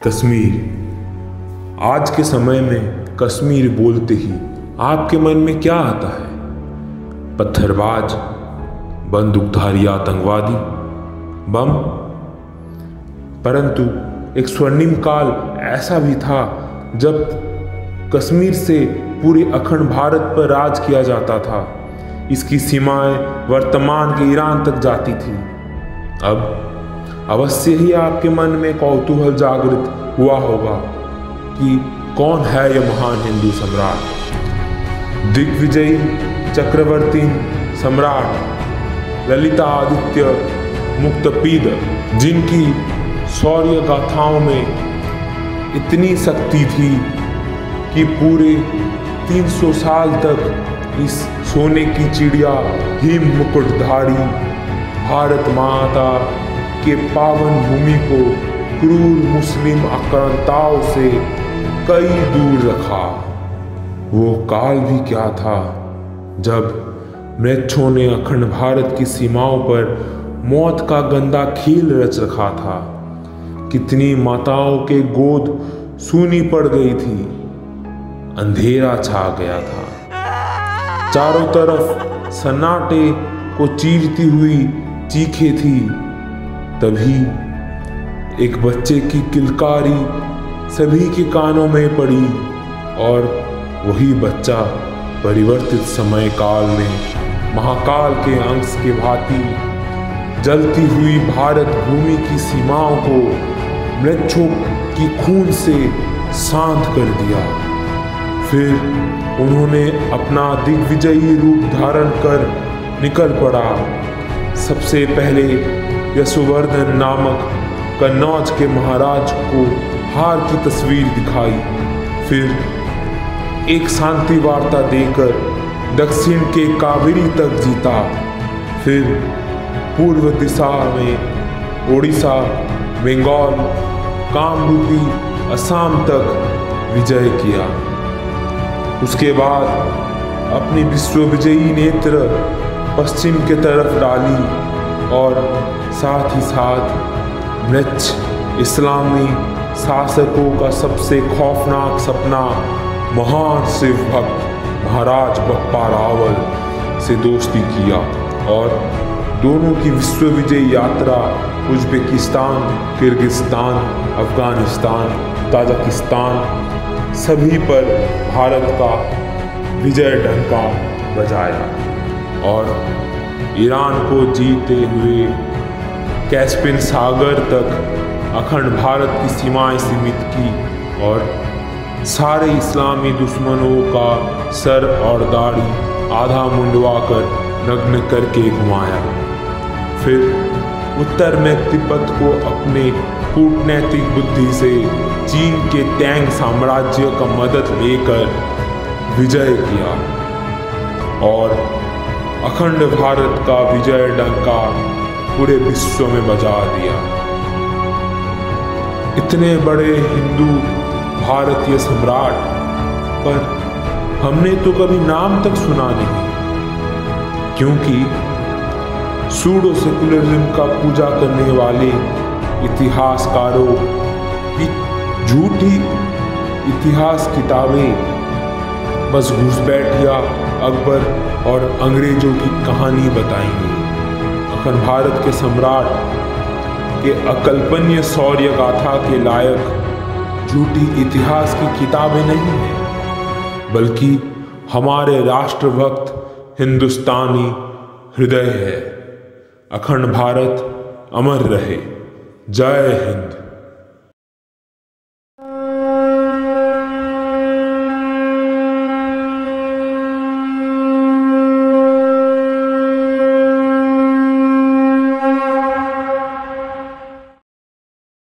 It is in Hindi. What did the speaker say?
कश्मीर। आज के समय में कश्मीर बोलते ही आपके मन में क्या आता है? पत्थरबाज, बंदूकधारी आतंकवादी, बम? परंतु एक स्वर्णिम काल ऐसा भी था जब कश्मीर से पूरे अखंड भारत पर राज किया जाता था। इसकी सीमाएं वर्तमान के ईरान तक जाती थी। अब अवश्य ही आपके मन में कौतूहल जागृत हुआ होगा कि कौन है यह महान हिंदू सम्राट, दिग्विजयी चक्रवर्ती सम्राट ललितादित्य मुक्तपीद, जिनकी शौर्य गाथाओं में इतनी शक्ति थी कि पूरे 300 साल तक इस सोने की चिड़िया हिम मुकुटधारी भारत माता के पावन भूमि को क्रूर मुस्लिम आक्रांताओं से कई दूर रखा। वो काल भी क्या था जब म्लेच्छों ने अखंड भारत की सीमाओं पर मौत का गंदा खेल रच रखा था। कितनी माताओं के गोद सूनी पड़ गई थी, अंधेरा छा गया था, चारों तरफ सन्नाटे को चीरती हुई चीखें थी। तभी एक बच्चे की किलकारी सभी के कानों में पड़ी और वही बच्चा परिवर्तित समय काल में महाकाल के अंश के भांति जलती हुई भारत भूमि की सीमाओं को म्लेच्छों की खून से शांत कर दिया। फिर उन्होंने अपना दिग्विजयी रूप धारण कर निकल पड़ा। सबसे पहले यशोवर्धन नामक कन्नौज के महाराज को हार की तस्वीर दिखाई। फिर एक शांति वार्ता देकर दक्षिण के कावेरी तक जीता। फिर पूर्व दिशा में ओडिशा, बंगाल, कामरूपी असम तक विजय किया। उसके बाद अपनी विश्वविजयी नेत्र पश्चिम के तरफ डाली और साथ ही साथ म्लेच्छ इस्लामी शासकों का सबसे खौफनाक सपना महान शिव भक्त महाराज बप्पा रावल से दोस्ती किया और दोनों की विश्व विजय यात्रा उज्बेकिस्तान, किर्गिस्तान, अफगानिस्तान, ताजिकिस्तान सभी पर भारत का विजय डंका बजाया और ईरान को जीते हुए कैस्पियन सागर तक अखंड भारत की सीमाएं सीमित की और सारे इस्लामी दुश्मनों का सर और दाढ़ी आधा मुंडवाकर नग्न करके घुमाया। फिर उत्तर में तिब्बत को अपने कूटनैतिक बुद्धि से चीन के तैंग साम्राज्य का मदद लेकर विजय किया और अखंड भारत का विजय डंका पूरे विश्व में बजा दिया। इतने बड़े हिंदू भारतीय सम्राट पर हमने तो कभी नाम तक सुना नहीं, क्योंकि सूडो सेकुलरिज्म का पूजा करने वाले इतिहासकारों की झूठी इतिहास किताबें बस घुसपैठिया अकबर और अंग्रेजों की कहानी बताएंगी। अखंड भारत के सम्राट के अकल्पनीय शौर्य गाथा के लायक झूठी इतिहास की किताबें नहीं हैं, बल्कि हमारे राष्ट्रभक्त हिंदुस्तानी हृदय है। अखंड भारत अमर रहे। जय हिंद।